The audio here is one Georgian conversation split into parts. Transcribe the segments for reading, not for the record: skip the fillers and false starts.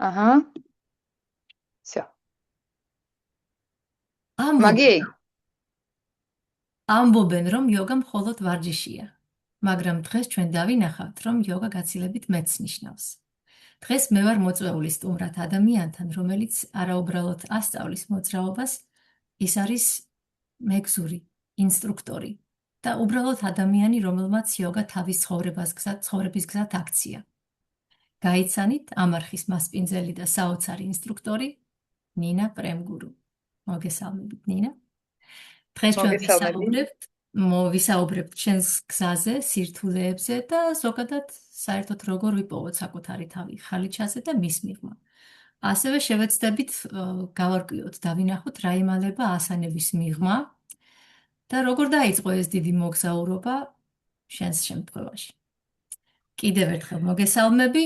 აჰა. всё. ამბობენ, მაგი? ამბობენ, რომ იოგა მხოლოდ ვარჯიშია, მაგრამ დღეს ჩვენ დავინახავთ, რომ იოგა გაცილებით მეტს ნიშნავს. დღეს მე ვარ მოწვეული სტუმრად ადამიანთან, რომელიც არაუბრალოდ ასწავლის მოძრაობას, ის არის მეგზური, ინსტრუქტორი და უბრალოდ ადამიანი, რომელმაც იოგა თავის ცხოვრების გზად აქცია. გაიცანით ამ არხის მასპინძელი და საოცარი ინსტრუქტორი ნინა პრემგურუ. მოგესალმებით, ნინა. დღეს ჩვენ მოგესალმები. ვისაუბრებთ ჩვენს გზაზე, სირთულეებზე და ზოგადად საერთოდ როგორ ვიპოვოთ საკუთარი თავი ხალიჩაზე და მის მიღმა. ასევე შევეცდებით გავარკვიოთ, დავინახოთ რა იმალება ასანების მიღმა და როგორ დაიწყო ეს დიდი მოგზაურობა შენს შემთხვევაში. კიდევ ერთხელ მოგესალმები.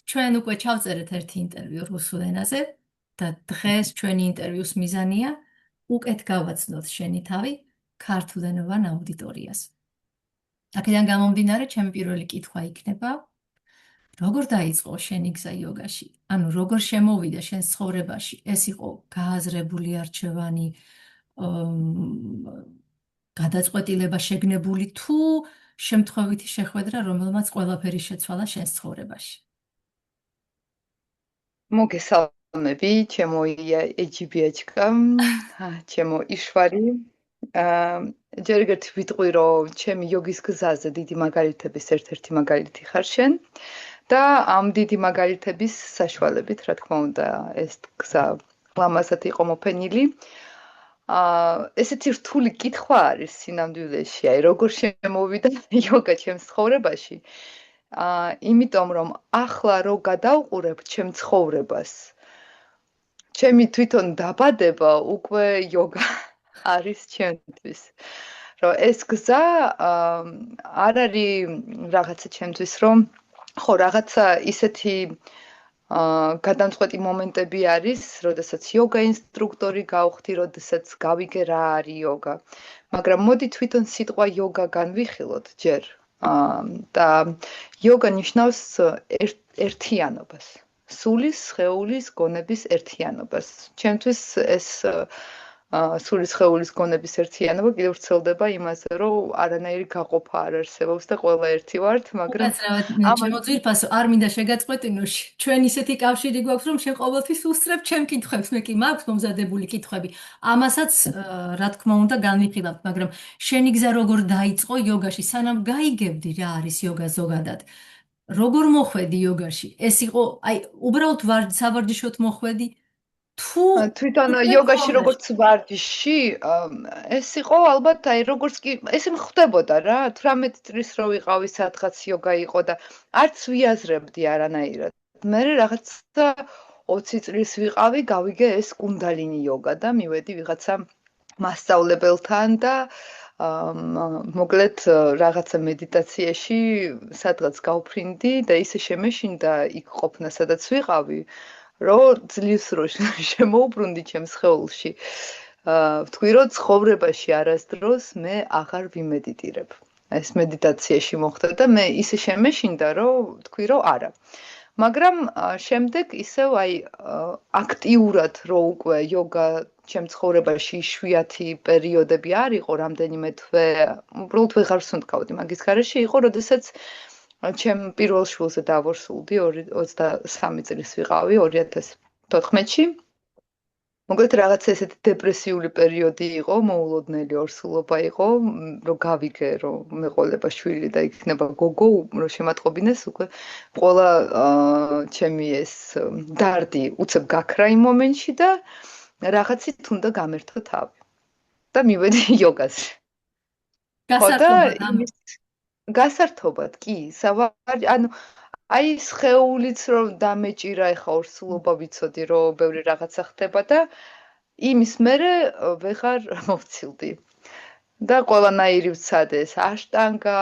ჩვენ უკვე ჩავწერეთ ერთი ინტერვიუ რუსულ ენაზე და დღეს ჩვენი ინტერვიუს მიზანია უკეთ გავაცნოთ შენი თავი ქართულენოვან აუდიტორიას. აქედან გამომდინარე, ჩემი პირველი კითხვა იქნება, როგორ დაიწყო შენი გზა იოგაში? ანუ როგორ შემოვიდა შენს ცხოვრებაში? ეს იყო გააზრებული არჩევანი, გადაწყვეტილება შეგნებული თუ შემთხვევითი შეხვედრა, რომელმაც ყველაფერი შეცვალა შენს ცხოვრებაში? მოგესალმები, ჩემო ეჯიბიაჩკა, ჩემო იშვარი. ჯერ ერთი ვიტყვი, რომ ჩემი იოგის გზაზე დიდი მაგალითების ერთ-ერთი მაგალითი ხარ შენ და ამ დიდი მაგალითების საშუალებით, რა თქმა უნდა, ეს გზა ლამაზად იყო მოფენილი. ესეთი რთული კითხვა არის სინამდვილეში, აი როგორ შემოვიდა იოგა ჩემს ცხოვრებაში. იმიტომ რომ ახლა რო გადავყურებ ჩემ ცხოვრებას, ჩემი თვითონ დაბადება უკვე იოგა არის ჩემთვის. რომ ეს გზა არ არის რაღაცა ჩემთვის, რომ ხო რაღაცა ისეთი გადამწყვეტი მომენტები არის, როდესაც იოგა ინსტრუქტორი გავხდი, როდესაც გავიგე რა არის იოგა. მაგრამ მოდი თვითონ სიტყვა იოგა განვიხილოთ ჯერ. და იოგა ნიშნავს ერთიანობას. სულის, სხეულის, გონების ერთიანობას. ჩემთვის ეს სულის, სხეულის, გონების ერთიანობა კიდევ ვრცელდება იმაზე, რომ არანაირი გაყოფა არ არსებობს და ყველა ერთი ვართ, მაგრამ უკაცრავად, ჩემო ძვირფასო, არ მინდა შეგაწყვეტინო, ჩვენ ისეთი კავშირი გვაქვს, რომ შენ ყოველთვის უსწრებ ჩემ კითხვებს, მე კი მაქვს მომზადებული კითხვები. ამასაც, რა თქმა უნდა, განვიხილავთ, მაგრამ შენი გზა როგორ დაიწყო იოგაში, სანამ გაიგებდი რა არის იოგა ზოგადად? როგორ მოხვედი იოგაში? ეს იყო, აი, უბრალოდ სავარჯიშოდ მოხვედი? თუ თვითონ უკვე იოგაში ცხოვრებაში? როგორც ვარჯიში, ეს იყო ალბათ აი როგორც კი ესე ხდებოდა რა, 18 წლის რო ვიყავი სადღაც იოგა იყო და არც ვიაზრებდი არანაირად. მე რაღაცა 20 წლის ვიყავი, გავიგე ეს კუნდალინი იოგა და მივედი ვიღაცა მასწავლებელთან და მოკლედ რაღაცა მედიტაციაში სადღაც გავფრინდი და ისე შემეშინდა იქ ყოფნა, სადაც ვიყავი. რომ ძლივს რო შემოუბრუნდი ჩემს სხეულში. ვთქვი, რომ ცხოვრებაში არასდროს მე აღარ ვიმედიტირებ. ეს მედიტაციაში მოხდა და მე ისე შემეშინდა, რომ ვთქვი, რომ არა. მაგრამ შემდეგ ისევ აი აქტიურად რო უკვე იოგა ჩემ ცხოვრებაში იშვიათი პერიოდები არ იყო, რამდენიმე თვე, უბრალოდ ვეღარ ვსუნთქავდი მაგის გარეშე იყო, როდესაც ჩემ პირველ შვილზე დავორსულდი 23 წლის ვიყავი 2014-ში. მოკლედ რაღაც ესეთი დეპრესიული პერიოდი იყო, მოულოდნელი ორსულობა იყო, რომ გავიგე, რომ მეყოლება შვილი და იქნება გოგო, რომ შემატყობინეს უკვე ყველა ჩემი ეს დარდი უცებ გაქრა იმ მომენტში და რაღაცით უნდა გამერთო თავი. და მივედი იოგაზე. ხო და გასართობად ამ გასართობად, კი, ანუ აი სხეულიც რომ დამეჭირა, ეხა ორსულობა ვიცოდი, რომ ბევრი რაღაცა ხდება და იმის მერე ვეღარ მოვცილდი. და ყველანაირი ვცადე, ეს აშტანგა,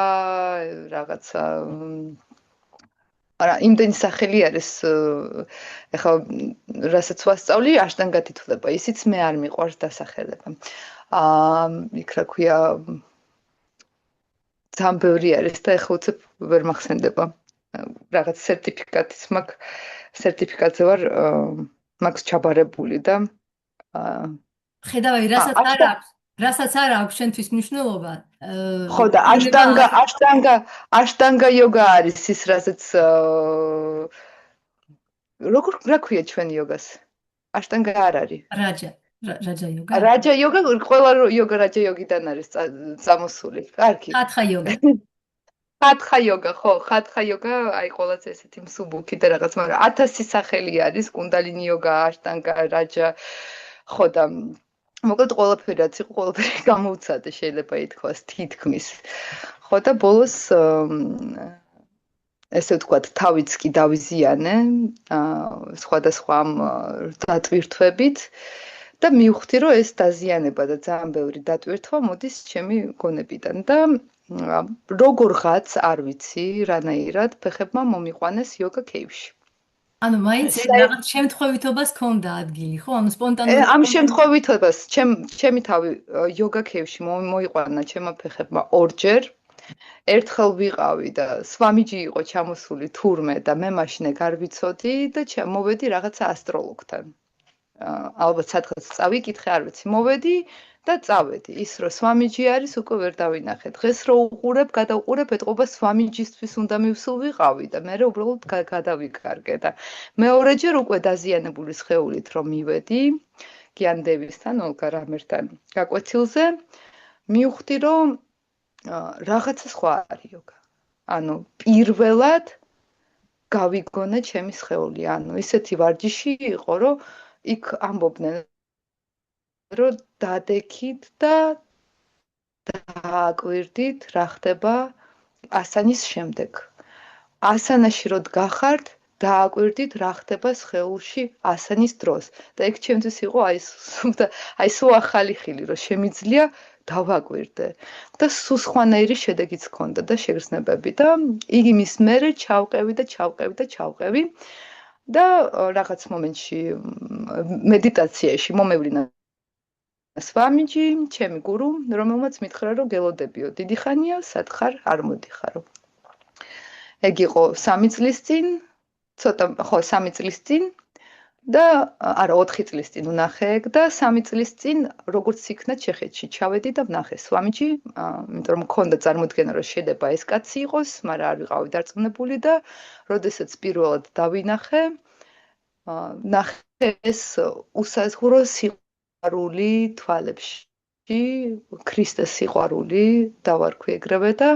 რაღაცა არა, იმდენი სახელი არის, ეხა რასაც ვასწავლი, აშტანგად ითვლება, ისიც მე არ მიყვარს დასახელება. იქ რა ქვია, ძალიან ბევრი არის და ეხლა უცებ ვერ მახსენდება. რაღაც სერტიფიკატიც მაქვს, სერტიფიკატზე ვარ მაქვს ჩაბარებული და ხედავი, რასაც არ აქვს შენთვის მნიშვნელობა, ხო და აშტანგა იოგა არის ის, რასაც რა ქვია ჩვენ იოგას? აშტანგა არ არის. რაჯა იოგა? რაჯა იოგა, ყველა იოგა რაჯა იოგიდან არის წამოსული. კარგი. ხათხა იოგა. ხათხა იოგა, ხო, ხათხა იოგა, აი ყველაზე ესეთი მსუბუქი და რაღაც, მაგრამ 1000 სახელი არის, კუნდალინი იოგა, აშტანგა, რაჯა. ხო და მოკლედ ყველაფერი რაც იყო, ყველაფერი გამოუცადე, შეიძლება ითქვას, თითქმის. ხო და ბოლოს ესე ვთქვათ, თავიც კი დავიზიანე, სხვადასხვა დატვირთვებით და მივხვდი, რომ ეს დაზიანება და ძალიან ბევრი დატვირთვა მოდის ჩემი გონებიდან და როგორღაც არ ვიცი, რანაირად ფეხებმა მომიყვანეს იოგა კეივში. ანუ მაინც რაღაც შემთხვევითობას ჰქონდა ადგილი, ხო? ანუ სპონტანურად ამ შემთხვევითობას ჩემი თავი იოგა კეივში მოიყვანა ჩემმა ფეხებმა ორჯერ. ერთხელ ვიყავი და სვამიჯი იყო ჩამოსული თურმე და მე მაშინ ეგ არ ვიცოდი და მოვედი რაღაცა ასტროლოგთან. ალბათ სადღაც წავიკითხე, არ ვიცი, მოვედი და წავედი. ის რომ სვამიჯი არის, უკვე ვერ დავინახე. დღეს რო უყურებ, გადავყურებ, ეთყობა სვამიჯისთვის უნდა მივსულვიყავი და მე უბრალოდ გადავიკარგე და მეორეჯერ უკვე დაზიანებული სხეულით რომ მივედი გიანდევისთან, ოლგა რამერთან გაკვეთილზე, მივხვდი რომ რაღაცა სხვა არის იოგა. ანუ პირველად გავიგონა ჩემი სხეული, ანუ ისეთი ვარჯიში იყო, რომ იქ ამბობდნენ, რომ დადექით და დააკვირდით, რა ხდება ასანის შემდეგ. ასანაში რო დგახართ, დააკვირდით, რა ხდება სხეულში ასანის დროს. და ეგ ჩემთვის იყო აი სულ ახალი ხილი, რომ შემიძლია დავაკვირდე და სულ სხვანაირი შედეგიც ჰქონდა და შეგრძნებები და იგი მის მერე ჩავყევი და რაღაც მომენტში მედიტაციაში მომევლინა სვამიჯი, ჩემი გურუ, რომელმაც მითხრა რომ გელოდებიო, დიდი ხანია, სათხარ არ მოდიხარო. ეგ იყო 3 წლის წინ, ცოტა ხო 3 წლის წინ და არა 4 წლის წინ ვნახე ეგ და 3 წლის წინ როგორც იქნა ჩეხეთში ჩავედი და ვნახე სვამიჯი, იმიტომ რომ მქონდა წარმოდგენა რომ შედება ეს კაცი იყოს, მაგრამ არ ვიყავი დარწმუნებული და როდესაც პირველად დავინახე, ნახე ეს უსაზღვრო სიყვარული თვალებში, ქრისტეს სიყვარული დავარქვი ეგრევე და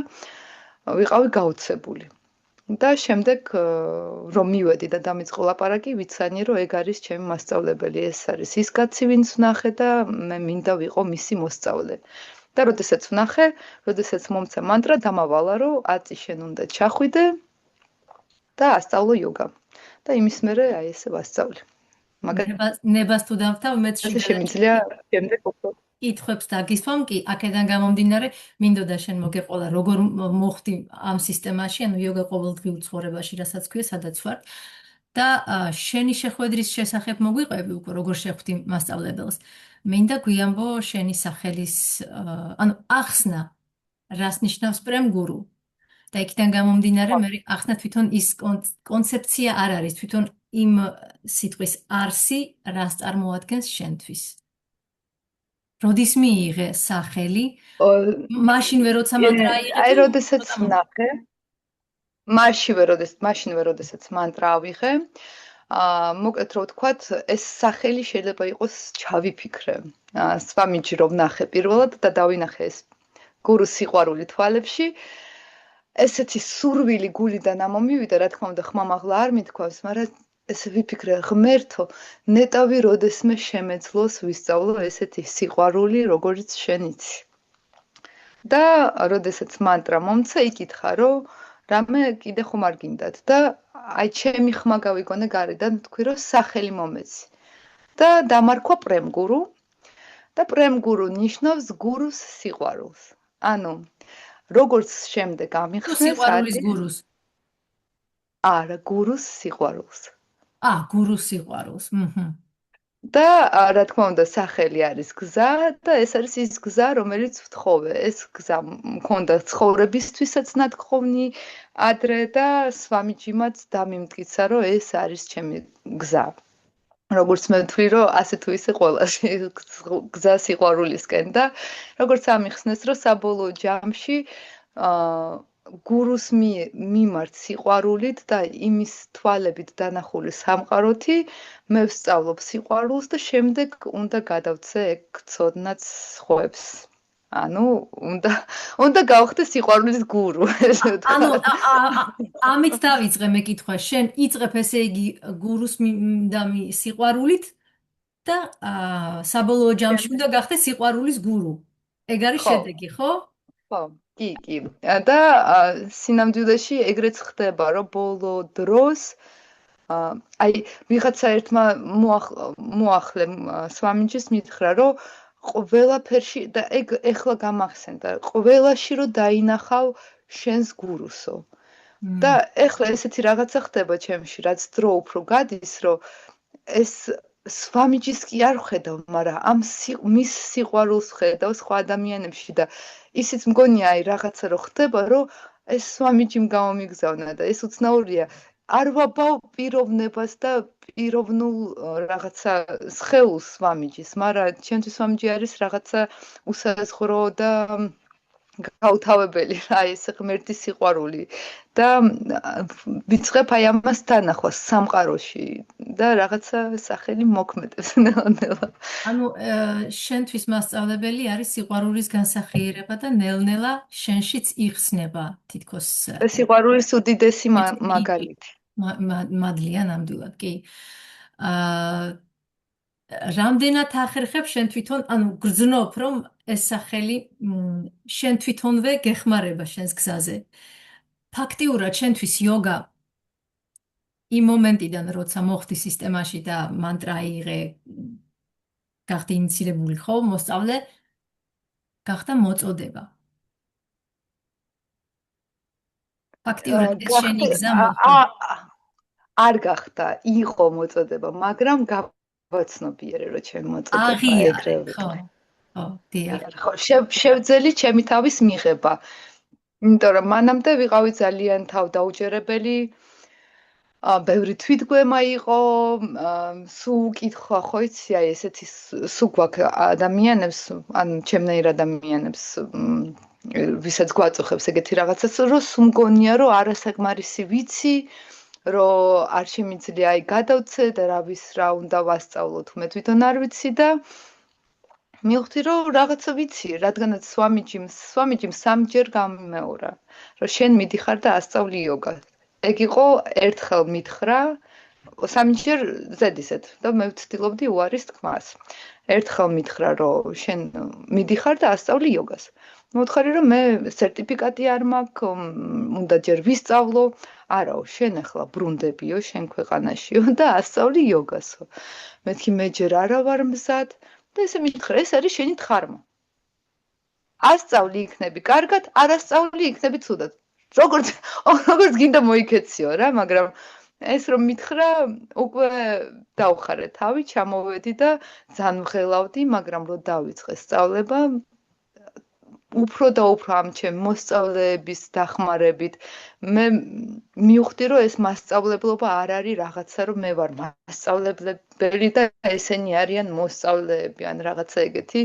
ვიყავი გაოცებული. და შემდეგ რომ მივედი და დამიწყო ლაპარაკი, ვიცანი რომ ეგ არის ჩემი მასწავლებელი, ეს არის ის კაცი, ვინც ვნახე და მე მინდა ვიყო მისი მოსწავლე. და როდესაც ვნახე, როდესაც მომცა მანტრა, დამავალა რომ აწი შენ უნდა ჩახვიდე და ასწავლო იოგა. და იმის მერე აი ესე ვასწავლე. ნებას თუ დავთავ, მეც შემიძლია შემდეგ უფრო კითხვებს დაგისვამ კი, აქედან გამომდინარე, მინდოდა შენ მოგეყოლა როგორ მოხდი ამ სისტემაში, ანუ იოგა ყოველდღიურ ცხოვრებაში, რასაც ქვია, სადაც ვარ. და შენი შეხვედრის შესახებ მოგვიყვები უკვე როგორ შეხვდი მასწავლებელს. მინდა გვიამბო შენი სახელის, ანუ ახსნა, რას ნიშნავს პრემგურუ. და იქიდან გამომდინარე, მე ახსნა თვითონ ის კონცეფცია არ არის, თვითონ იმ სიტყვის არსი, რას წარმოადგენს შენთვის. როდის მიიღე სახელი? მაშინვე როცა მანტრა აიღე? აი, როდესაც ვნახე. მაშინვე როდესაც მანტრა ავიღე. მოკლედ რო ვთქვათ, ეს სახელი შეიძლება იყოს ჩავიფიქრე. სვამიჯი რო ვნახე პირველად და დავინახე ეს გურუს სიყვარული თვალებში. ესეთი სურვილი გულიდან ამომივიდა, რა თქმა უნდა, ხმამაღლა არ მithქვავს, მაგრამ ესე ვიფიქრე, ღმერთო, ნეტავი როდესმე შემეძლოს ვისწავლო ესეთი სიყვარული, როგორც შენ იცი. და როდესაც მანტრა მომცა, იკითხა, რომ რამე კიდე ხომ არ გინდათ და აი ჩემი ხმა გავიგონე გარედან, თქვი რომ სახელი მომეცი. და დამარქვა პრემგურუ და პრემგურუ ნიშნავს გურუს სიყვარულს. ანუ როგორც შემდეგ ამიხსნეს სიყვარულის გურუს. არა, გურუს სიყვარულს. გურუს სიყვარულს. და რა თქმა უნდა სახელი არის გზა და ეს არის ის გზა რომელიც ვთხოვე ეს გზა მქონდა ცხოვრებისთვისაც ნათქვამი ადრე და სვამიჯიმაც დამიმტკიცა რომ ეს არის ჩემი გზა როგორც მე ვთვლი რომ ასე თუ ისე ყველაში გზა სიყვარულისკენ და როგორც ამიხსნეს რომ საბოლოო ჯამში აა გურუს მიმართ სიყვარულით და იმის თვალებით დანახული სამყაროთი მე ვსწავლობ სიყვარულს და შემდეგ უნდა გადავცე ეგ ცოდნაც ხვევს. ანუ უნდა გავხდე სიყვარულის გურუ, ესე ანუ ვთქვა. ამით დავიწყე მეკითხვა, შენ იწყებ ესე იგი გურუს სიყვარულით და საბოლოო ჯამში უნდა გახდე სიყვარულის გურუ. ეგ არის ხო, შედეგი, ხო? ხო, კი. და სინამდვილეში ეგრეც ხდება, რომ ბოლო დროს აი ვიღაცა ერთმა მოახლე სვამიჯის მითხრა რომ ყველაფერში და ეგ ეხლა გამახსენდა ყველაში რომ დაინახავ შენს გურუსო და ეხლა ესეთი რაღაცა ხდება ჩემში რაც დრო უფრო გადის რომ ეს სვამიჯის კი არ ხედავ მაგრამ ამ მის სიყვარულს ხედავ სხვა ადამიანებში და ისიც მგონია აი რაღაცა რო ხდება რომ ეს სვამიჯიმ გამომიგზავნა და ეს უცნაურია არ ვაბავ პიროვნებას და პიროვნულ რაღაცა სხეულს სვამიჯის, მაგრამ ჩემთვის სვამიჯი არის რაღაცა უსაზღვრო და გაუთავებელი, აი ეს ღმერთის სიყვარული და ვიწყებ აი ამას დანახვას სამყაროში და რაღაცა სახელი მოქმედებს ნელა. ანუ შენთვის მასწავლებელი არის სიყვარულის განსახიერება და ნელ-ნელა შენშიც იხსნება თითქოს სიყვარულის უდიდესი მაგალითი. მადლია ნამდვილად, კი. რამდენად ახერხებ შენ თვითონ, ანუ გრძნობ, რომ ეს სახელი შენ თვითონვე გეხმარება შენს გზაზე. ფაქტიურად შენთვის იოგა იმ მომენტიდან, როცა მოხდი სისტემაში და მანტრა აიღე, გახდი ინიცირებული ხო, მოსწავლე, გახდა მოწოდება. ფაქტიურად ეს შენი გზა მოხდა. არ გახდა, იყო მოწოდება, მაგრამ გავაცნობიერე, რომ ჩემი მოწოდება ეგრევე ვიყო. ხო, დიახ. ხო, შევძელი ჩემი თავის მიღება. იმიტომ რომ მანამდე ვიყავი ძალიან თავდაუჯერებელი, ბევრი თვითგვემა იყო, სულ უკითხვა ხო იცი, აი ესეთი სულ გვაქვს ადამიანებს, ან ჩემნაირ ადამიანებს, ვისაც გვაწუხებს ეგეთი რაღაცას, რომ სულ მგონია, რომ არასაკმარისი ვიცი, რომ არ შემიძლია აი გადავცე და რა უნდა ვასწავლო თუ მე თვითონ არ ვიცი და მივხვდი რომ რაღაცა ვიცი, რადგანაც სვამიჯიმ სამჯერ გამიმეორა, რომ შენ მიდიხარ და ასწავლი იოგა. ეგ იყო ერთხელ მითხრა, სამჯერ ზედისეთ და მე ვცდილობდი უარის თქმას. ერთხელ მითხრა, რომ შენ მიდიხარ და ასწავლი იოგას. მოთხარი რომ მე სერტიფიკატი არ მაქვს, უნდა ჯერ ვისწავლო. არაო, შენ ახლა ბრუნდებიო შენ ქვეყანაშიო და ასწავლი იოგასო. მეთქი მე ჯერ არა ვარ მზად და ესე მითხრა, ეს არის შენი თხარმა. ასწავლი იქნები კარგად, არ ასწავლი იქნები ცუდად. როგორც გინდა მოიქეციო რა, მაგრამ ეს რომ მითხრა, უკვე დავხარე თავი, ჩამოვედი და ძალიან ვღელავდი, მაგრამ რომ დავიწყე სწავლება, უფრო და უფრო ამ ჩემ მოსწავლეების დახმარებით მე მივხვდი რომ ეს მასწავლებლობა არ არის რაღაცა რომ მე ვარ მასწავლებელი და ესენი არიან მოსწავლეები ან რაღაცა ეგეთი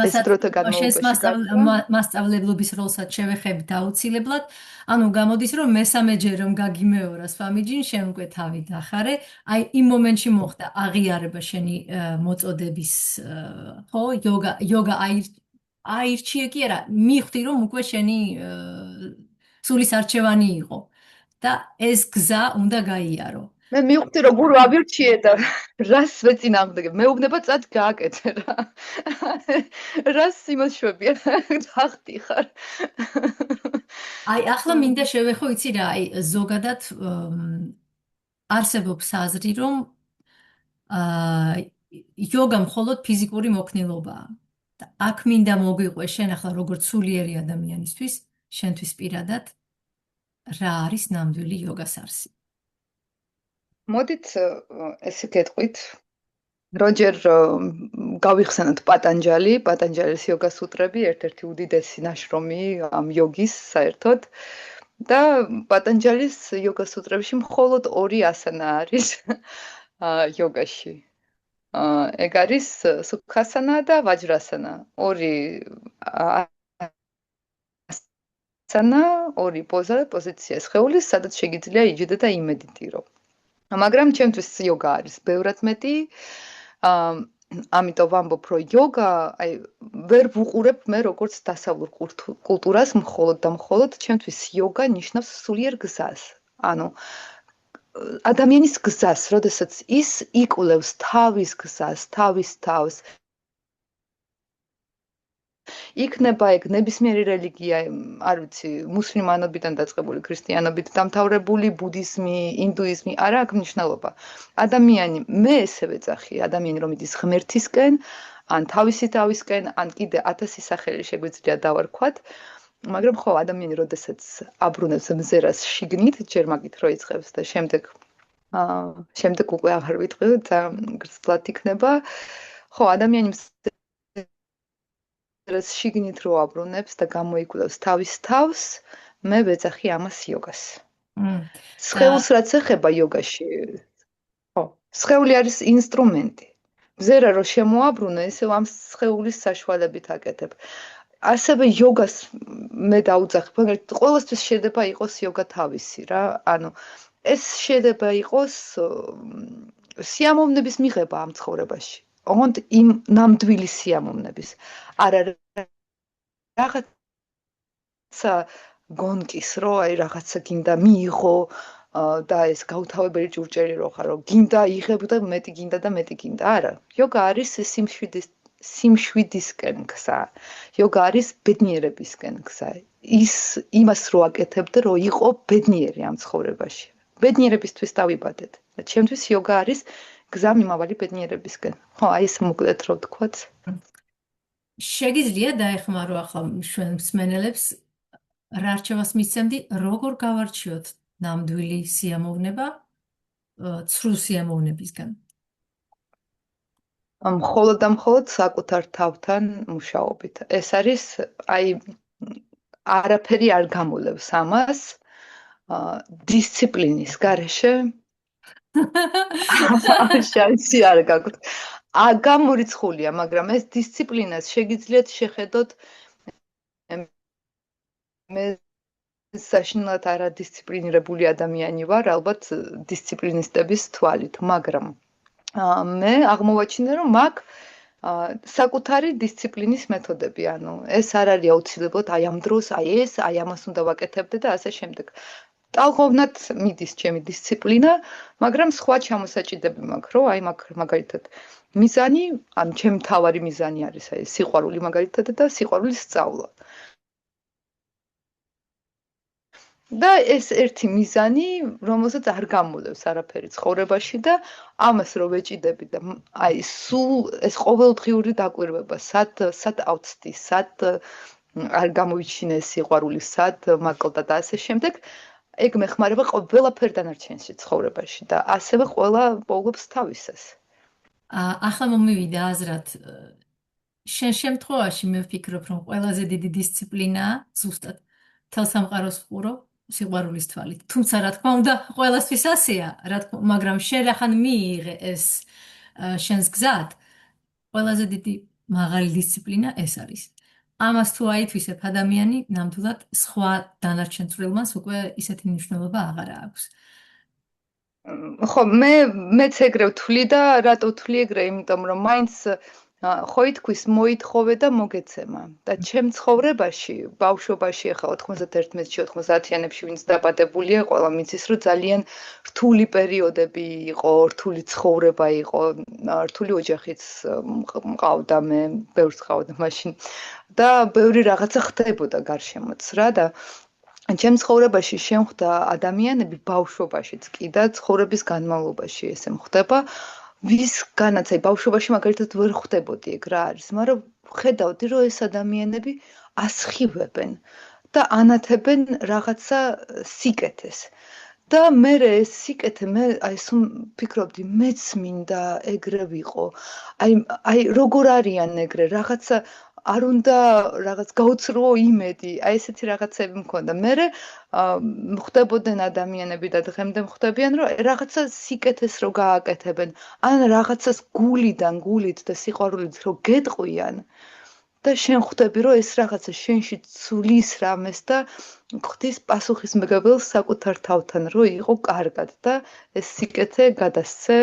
ეს დროთა განმავლობაში მასწავლებლობის როლსაც შევეხებით აუცილებლად ანუ გამოდის რომ მესამეჯერ რომ გაგიმეორა სვამიჯინ შენ უკვე თავი დახარე აი იმ მომენტში მოხდა აღიარება შენი მოწოდების ხო იოგა აირჩიე კი არა, მივხვდი რომ უკვე შენი სულის არჩევანი იყო და ეს გზა უნდა გაიარო. მე მივხვდი რომ გურუ ავირჩიე და რას ვეწინააღმდეგე, მეუბნება წად გააკეთე რა. რას იმოშვებია, დახტიხარ. აი, ახლა მინდა შევეხო, იცი რა, აი, ზოგადად არსებობს აზრი, რომ იოგა მხოლოდ ფიზიკური მოქნილობაა. და აქ მინდა მოგვიყვე შენ ახლა როგორც სულიერი ადამიანისთვის, შენთვის პირადად რა არის ნამდვილი იოგას არსი? მოდით ესე გეტყვით. როჯერ გავიხსენოთ პატანჯალის იოგა სუტრები, ერთ-ერთი უდიდესი ნაშრომი ამ იოგის საერთოდ. და პატანჯალის იოგა სუტრებში მხოლოდ 2 ასანა არის იოგაში. ეგ არის სუქასანა და ვაჯრასანა. 2 ასანა, 2 პოზიცია სხეულის, სადაც შეგიძლია იჯდე და იმედიტირო. მაგრამ ჩემთვის იოგა არის ბევრად მეტი. ამიტომ ვამბობ, რომ იოგა, ვერ ვუყურებ მე როგორც დასავლურ კულტურას, მხოლოდ და მხოლოდ ჩემთვის იოგა ნიშნავს სულიერ გზას. ანუ ადამიანის გზას, როდესაც ის იკვლევს თავის გზას, თავის თავს. იქნება ეგ ნებისმიერი რელიგია, არ ვიცი, მუსლიმანობიდან დაწყებული, ქრისტიანობით დამთავრებული, ბუდიზმი, ინდუიზმი, არა აქვს მნიშვნელობა. ადამიანი, მე ესე ვეძახი, ადამიანი რომ იდის ღმერთისკენ, ან თავისი თავისკენ, ან კიდე 1000 სახელი შეგვიძლია დავარქვათ, მაგრამ ხო, ადამიანი როდესაც აბრუნებს მზერას შიგნით, ჯერ მაგით რო იწყებს და შემდეგ უკვე აღარ ვიტყვი და გრძლად იქნება. ხო, ადამიანი მზერას შიგნით რო აბრუნებს და გამოიკვლევს თავის თავს, მე ვეძახი ამას იოგას. სხეულს რაც ეხება იოგაში, ხო, სხეული არის ინსტრუმენტი. მზერა რო შემოაბრუნე, ესე ამ სხეულის საშუალებით აკეთებ. ასევე იოგას მე დაუძახებ, მაგრამ ყოველთვის შეიძლება იყოს იოგა თავისი რა. ანუ ეს შეიძლება იყოს სიამოვნების მიღება ამ ცხოვრებაში. ოღონდ იმ ნამდვილი სიამოვნების. არა რაღაცა გონკის რო, რაღაცა გინდა მიიღო და ეს გაუთავებელი ჭურჭელი რო ხარ, რომ გინდა იღებ და მეტი გინდა და მეტი გინდა. არა, იოგა არის სიმშვიდისკენ გზა. იოგა არის ბედნიერებისკენ გზა. იმას რო აკეთებდე, რომ იყო ბედნიერი ამ ცხოვრებაში. ბედნიერებისთვის დავიბადეთ. და ჩემთვის იოგა არის გზა მიმავალი ბედნიერებისკენ. ხო, აი ეს მოკლედ რო ვთქვათ. შეგიძლია დაეხმარო ახლა ჩვენ მსმენელებს რა რჩევას მისცემდი, როგორ გავარჩიოთ ნამდვილი სიამოვნება ცრუ სიამოვნებისგან? მხოლოდ და მხოლოდ საკუთარ თავთან მუშაობით. ეს არის, აი, არაფერი არ გამოლევს ამას. დისციპლინის გარეშე შანსი არ გაგვთ. გამორიცხულია, მაგრამ ეს დისციპლინას შეგიძლიათ შეხედოთ მე საშინლად არადისციპლინირებული ადამიანი ვარ, ალბათ დისციპლინისტების თვალით, მაგრამ მე აღმოვაჩინე, რომ მაქვს საკუთარი დისციპლინის მეთოდები, ანუ ეს არ არის აუცილებლად აი ამ დროს, აი ეს, აი ამას უნდა ვაკეთებდე და ასე შემდეგ. ტალღოვნად მიდის ჩემი დისციპლინა, მაგრამ სხვა ჩამოსაჭიდები მაქვს, რომ აი მაგალითად მიზანი, ან ჩემი მთავარი მიზანი არის აი სიყვარული მაგალითად და სიყვარულის სწავლა. და ეს ერთი მიზანი, რომელსაც არ გამოლევს არაფერი ცხოვრებაში და ამას რო ვეჭიდები და აი სულ ეს ყოველდღიური დაკვირვება, სად ავწდი, სად არ გამოვიჩინე სიყვარული, სად მაკლდა და ასე შემდეგ, ეგ მეხმარება ყველაფერ დანარჩენში ცხოვრებაში და ასევე ყველა პოულობს თავისას. ახლა მომივიდა აზრად, შენ შემთხვევაში მე ვფიქრობ, რომ ყველაზე დიდი დისციპლინაა ზუსტად თელ სამყაროს ვყურო სიყვარულის თვალით. თუმცა რა თქმა უნდა, ყველასთვის ასეა, მაგრამ შენ რახან მიიღე ეს შენს გზად, ყველაზე დიდი მაღალი დისციპლინა ეს არის. ამას თუ აითვისებ ადამიანი, ნამდვილად სხვა დანარჩენ წვრილმას უკვე ისეთი მნიშვნელობა აღარ აქვს. ხო, მეც ეგრე ვთვლი და რატო ვთვლი ეგრე, იმიტომ რომ მაინც ხო ითქვის მოითხოვე და მოგეცემა და ჩემ ცხოვრებაში, ბავშვობაში, ახლა 91-ში, 90-იანებში ვინც დაბადებულია, ყველა მიცის, რომ ძალიან რთული პერიოდები იყო, რთული ცხოვრება იყო, რთული ოჯახიც მყავდა, მე ბევრს ყავდა მაშინ და ბევრი რაღაცა ხდებოდა გარშემოც რა და ჩემ ცხოვრებაში შემხვდა ადამიანები ბავშვობაშიც კი და ცხოვრების განმავლობაში ესე მხდება ვისგანაც აი ბავშვობაში მაგალითად ვერ ხვდებოდი ეგ რა არის, მაგრამ ხედავდი რომ ეს ადამიანები ასხივებენ და ანათებენ რაღაცა სიკეთეს და მე ეს სიკეთე მე აი სულ ფიქრობდი მეც მინდა ეგრე ვიყო. აი როგორ არიან ეგრე რაღაცა არ უნდა რაღაც გაუცრუო იმედი. აი ესეთი რაღაცები მქონდა. მე მხდებოდნენ ადამიანები და დღემდე მხდებიან რომ რაღაცა სიკეთეს რო გააკეთებენ. ან რაღაცას გულით და სიყვარულით რო გეტყვიან. და შენ ხვდები რომ ეს რაღაცა შენში ცulis რამეს და ხვდის პასუხისმგებელს საკუთარ თავთან რომ იყო კარგად და ეს სიკეთე გადასცე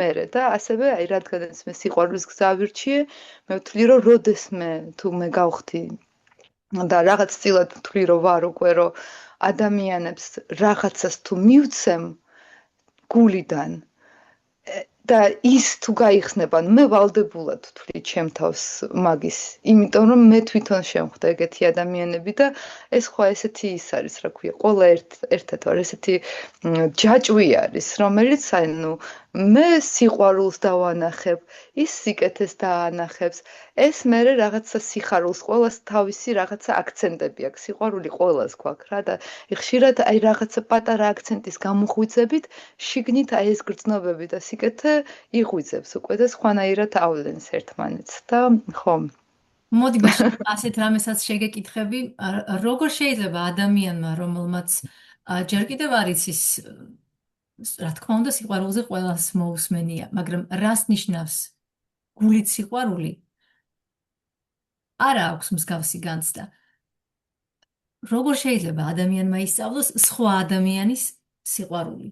მერე და ასევე აი რადგანაც მე სიყვარულის გზა ვირჩიე მე ვთვლი რომ როდესმე თუ მე გავხდი და რაღაც წილად ვთვლი რომ ვარ უკვე რომ ადამიანებს რაღაცას თუ მივცემ გულიდან და ის თუ გაიხსნება, მე ვალდებულად ვთვლი ჩემ თავს მაგის, იმიტომ რომ მე თვითონ შემხვდა ეგეთი ადამიანები და ეს ხო ესეთი ის არის, რა ქვია, ყველა ერთად ვარ, ესეთი ჯაჭვი არის, რომელიც ანუ მე სიყვარულს დავანახებ, ის სიკეთეს დაანახებს, ეს მე რაღაცა სიხარულს, ყველას თავისი რაღაცა აქცენტები აქვს, სიყვარული ყველას გვაქვს რა და ხშირად აი რაღაცა პატარა აქცენტის გამოხვიძებით შიგნით აი ეს გრძნობები და სიკეთე იღვიძებს უკვე და სხვანაირად ავლენს ერთმანეთს და ხო. მოდი მაშინ ასეთ რამესაც შეგეკითხები, როგორ შეიძლება ადამიანმა, რომელმაც ჯერ კიდევ არის ის, რა თქმა უნდა, სიყვარულზე ყველას მოусმენია, მაგრამ რას ნიშნავს გულით სიყვარული? არა აქვს მსგავსი განცდა. როგორ შეიძლება ადამიანმა ისწავლოს სხვა ადამიანის სიყვარული?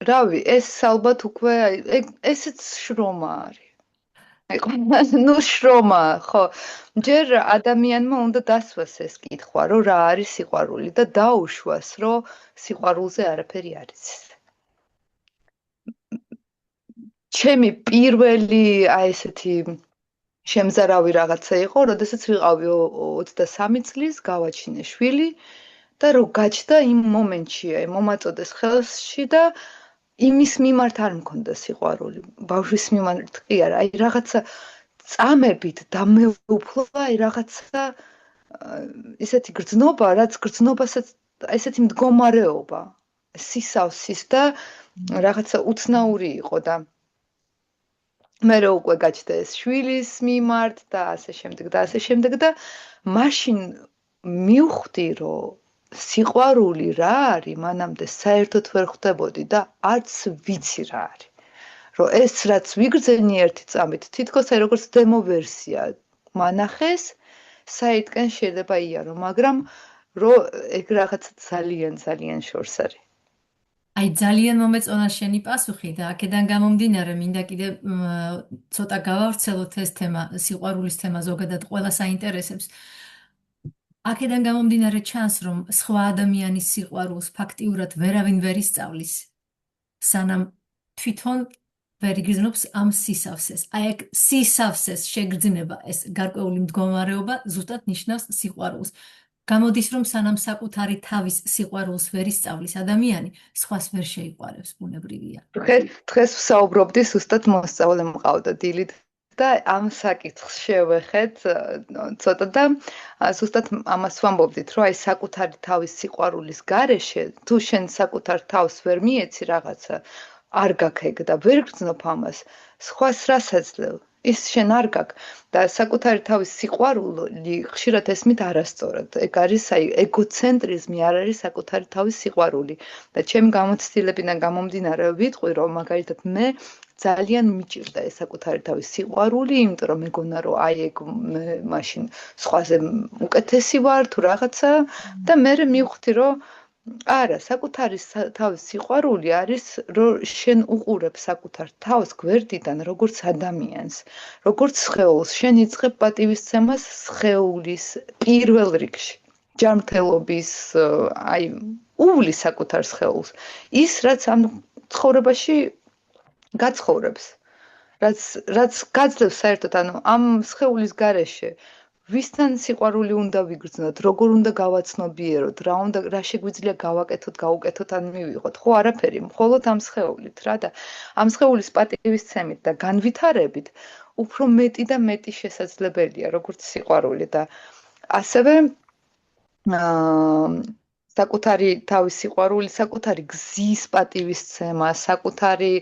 რავი, ეს ალბათ უკვე ესეც შრომა არის. ნუ შრომა, ხო. ჯერ ადამიანმა უნდა დასვას ეს კითხვა, რომ რა არის სიყვარული და დაუშვას, რომ სიყვარულზე არაფერი არ იცის. ჩემი პირველი აი ესეთი შემზარავი რაღაცა იყო, როდესაც ვიყავი 23 წლის, გავაჩინე შვილი და რო გაჩნდა იმ მომენტში, აი მომაწოდეს ხელში და იმის მიმართ არ მქონდა სიყვარული. ბავშვის მიმართ კი არა, აი რაღაცა წამებით დამეუფლა, აი რაღაცა ესეთი გრძნობა, რაც გრძნობასაც ესეთი მდგომარეობა, სისავსის და რაღაცა უცნაური იყო და მე რო უკვე გაჩნდა ეს შვილის მიმართ და ასე შემდეგ და მაშინ მივხვდი რომ სიყვარული რა არის, მანამდე საერთოდ ვერ ხვდებოდი და არც ვიცი რა არის. რომ ეს რაც ვიგრძენი ერთი წამით, თითქოს აი როგორც დემო ვერსია მანახეს, საერთკენ შეიძლება იარო, მაგრამ რომ ეგ რაღაც ძალიან შორს არის. აი ძალიან მომეწონა შენი პასუხი და აქედან გამომდინარე მინდა კიდე ცოტა გავავრცელოთ ეს თემა, სიყვარულის თემა ზოგადად ყველას აინტერესებს. აქედან გამომდინარე ჩანს, რომ სხვა ადამიანის სიყვარულს ფაქტიურად ვერავინ ვერ ისწავლის, სანამ თვითონ ვერ იგრძნობს ამ სისავსეს. აი ეგ სისავსეს შეგრძნება, ეს გარკვეული მდგომარეობა ზუსტად ნიშნავს სიყვარულს. გამოდის, რომ სანამ საკუთარი თავის სიყვარულს ვერ ისწავლის ადამიანი, სხვას ვერ შეიყვარებს, ბუნებრივია. დღეს ვსაუბრობდი, ზუსტად მოსწავლე მყავდა დილით და ამ საკითხს შევეხეთ ცოტა და ზუსტად ამას ვამბობდით, რომ აი საკუთარი თავის სიყვარულის გარეშე, თუ შენ საკუთარ თავს ვერ მიეცი რაღაცა, არ გაქვს ეგ და ვერ გრძნობ ამას, სხვას რას აძლევ? ის შენ არ გაქვს და საკუთარი თავის სიყვარული ხშირად ესმით არასწორად. ეგ არის აი ეგოცენტრიზმი, არ არის საკუთარი თავის სიყვარული. და ჩემი გამოცდილებიდან გამომდინარე ვიტყვი, რომ მაგალითად მე ძალიან მიჭირდა ეს საკუთარი თავის სიყვარული, იმიტომ რომ მეგონა რომ აი ეგ მაშინ სხვაზე უკეთესი ვარ თუ რაღაცა და მე მივხვდი რომ არა, საკუთარი თავის სიყვარული არის, რომ შენ უყურებ საკუთარ თავს გვერდიდან, როგორც ადამიანს, როგორც სხეულს. შენ იწყებ პატივისცემას სხეულის პირველ რიგში. ჯანმრთელობის, აი, უვლის საკუთარ სხეულს. ის, რაც ამ ცხოვრებაში გაცხოვრებს, რაც გაძლევს საერთოდ, ანუ ამ სხეულის გარეშე ვისთან სიყვარული უნდა ვიგრძნოთ, როგორ უნდა გავაცნობიეროთ, რა შეგვიძლია გავაკეთოთ, გაუკეთოთ ან მივიღოთ. ხო, არაფერი, მხოლოდ ამ სხეულით რა და ამ სხეულის პატივისცემით და განვითარებით უფრო მეტი და მეტი შესაძლებელია, როგორც სიყვარული და ასევე აა საკუთარი თავის სიყვარული, საკუთარი გზის პატივისცემა, საკუთარი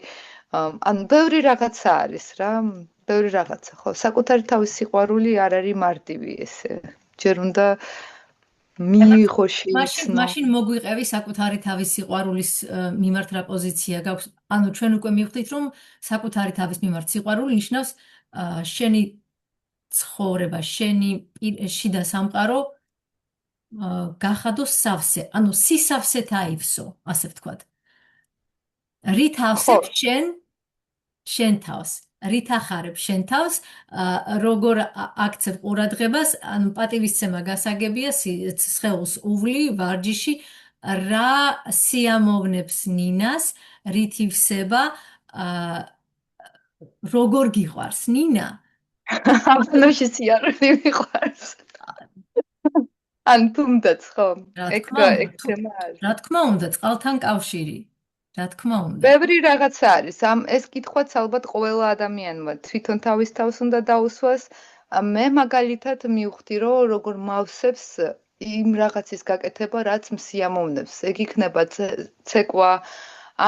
ანუ ბევრი რაღაცა არის რა, ბევრი რაღაცა, ხო, საკუთარი თავის სიყვარული არ არის მარტივი ესე. ჯერ უნდა მიიღო, შეიცნო. მაშინ მოგვიყევი საკუთარი თავის სიყვარულის მიმართ რა პოზიცია გაქვს. ანუ ჩვენ უკვე მივხვდით, რომ საკუთარი თავის მიმართ სიყვარული ნიშნავს შენი ცხოვრება, შენი შიდა სამყარო გახადოს სავსე, ანუ სისავსეთ აივსო, ასე ვთქვათ. რით ავსებ ხო, შენ თავს, რით ახარებ შენ თავს, როგორ აქცევ ყურადღებას, ანუ პატივისცემა გასაგებია, სხეულს უვლი, ვარჯიში, რა სიამოვნებს ნინას, რით ივსება, როგორ გიყვარს ნინა? აბანოში სიარული მიყვარს. ან თუნდაც, ხო, რა ეგ თქმა უნდა, ეგ თემა არის. რა თქმა უნდა, წყალთან კავშირი. რა თქმა უნდა. ბევრი რაღაცა არის. ეს კითხვაც ალბათ ყველა ადამიანმა თვითონ თავის თავს უნდა დაუსვას. მე მაგალითად მივხვდი, რომ როგორ მავსებს იმ რაღაცის გაკეთება, რაც მსიამოვნებს. ეგ იქნება ცეკვა,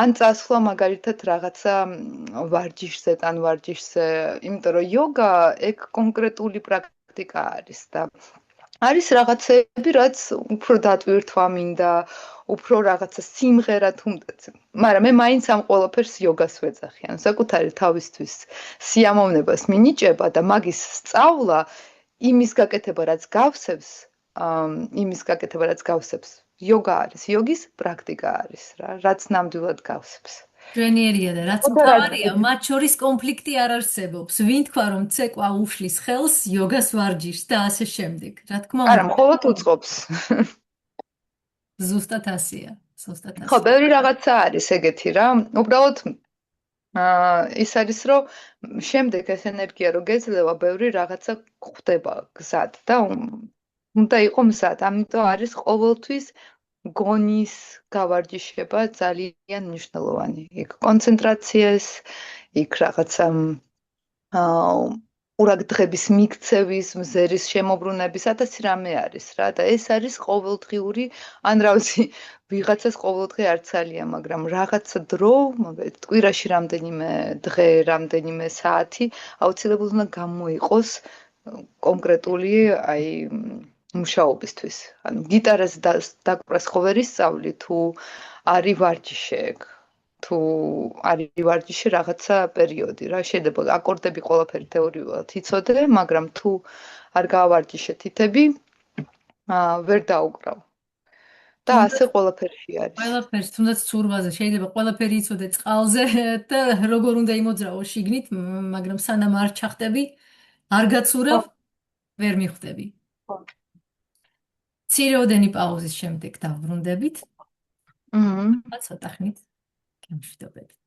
ან წასვლა მაგალითად რაღაცა ვარჯიშზე, ტანვარჯიშზე, იმიტომ რომ იოგა ეგ კონკრეტული პრაქტიკა არის და არის რაღაცები, რაც უფრო დატვირთვა მინდა, უფრო რაღაცა სიმღერა თუნდაც. მაგრამ მე მაინც ამ ყველაფერს იოგას ვეძახი. ან საკუთარი თავისთვის სიამოვნებას მინიჭება და მაგის სწავლა იმის გაკეთება, რაც გავსებს, იმის გაკეთება, რაც გავსებს. იოგა არის, იოგის პრაქტიკა არის რა, რაც ნამდვილად გავსებს. ჟენიერია და რაც მთავარია, მათ შორის კონფლიქტი არ არსებობს. ვინ თქვა რომ ცეკვა უშლის ხელს, იოგას ვარჯიშს და ასე შემდეგ. რა თქმა არა, უნდა, მხოლოდ უწყობს. ზუსტად ასეა, ზუსტად ხო, ასეა. ბევრი რაღაცა არის ეგეთი რა. უბრალოდ ის არის, რომ შემდეგ ეს ენერგია რო გეძლევა, ბევრი რაღაცა ხვდება გზად და უნდა იყო მზად. ამიტომ არის ყოველთვის გონის გავარჯიშება ძალიან მნიშვნელოვანი. იქ კონცენტრაციას, იქ რაღაცა ყურადღების მიქცევის, მზერის შემოbrunების 1000 რამე არის რა და ეს არის ყოველდღიური, ან რა ვიცი, ვიღაცას ყოველდღე არ ცალია, მაგრამ რაღაცა დრო, მაგალითად, კვირაში რამდენიმე დღე, რამდენიმე საათი აუცილებლად უნდა გამოიყოს კონკრეტული, აი, მუშაობისთვის. ანუ გიტარაზე დაკვრას ხო ვერ ისწავლი, თუ არის ვარჯიში ეგ. თუ არის ვარჯიში რაღაცა პერიოდი რა, შეიძლება აკორდები ყველაფერი თეორიულად იცოდე, მაგრამ თუ არ გავარჯიშე თითები, ვერ დაუკრავ. და ასე ყველაფერში არის. ყველაფერს, თუნდაც ცურვაზე, შეიძლება ყველაფერი იცოდე წყალზე და როგორ უნდა იმოძრავო შიგნით, მაგრამ სანამ არ ჩახტები, არ გაცურავ, ვერ მიხვდები. მცირეოდენი პაუზის შემდეგ დავბრუნდებით. აჰა. ცოტა ხნით გემშვიდობებით.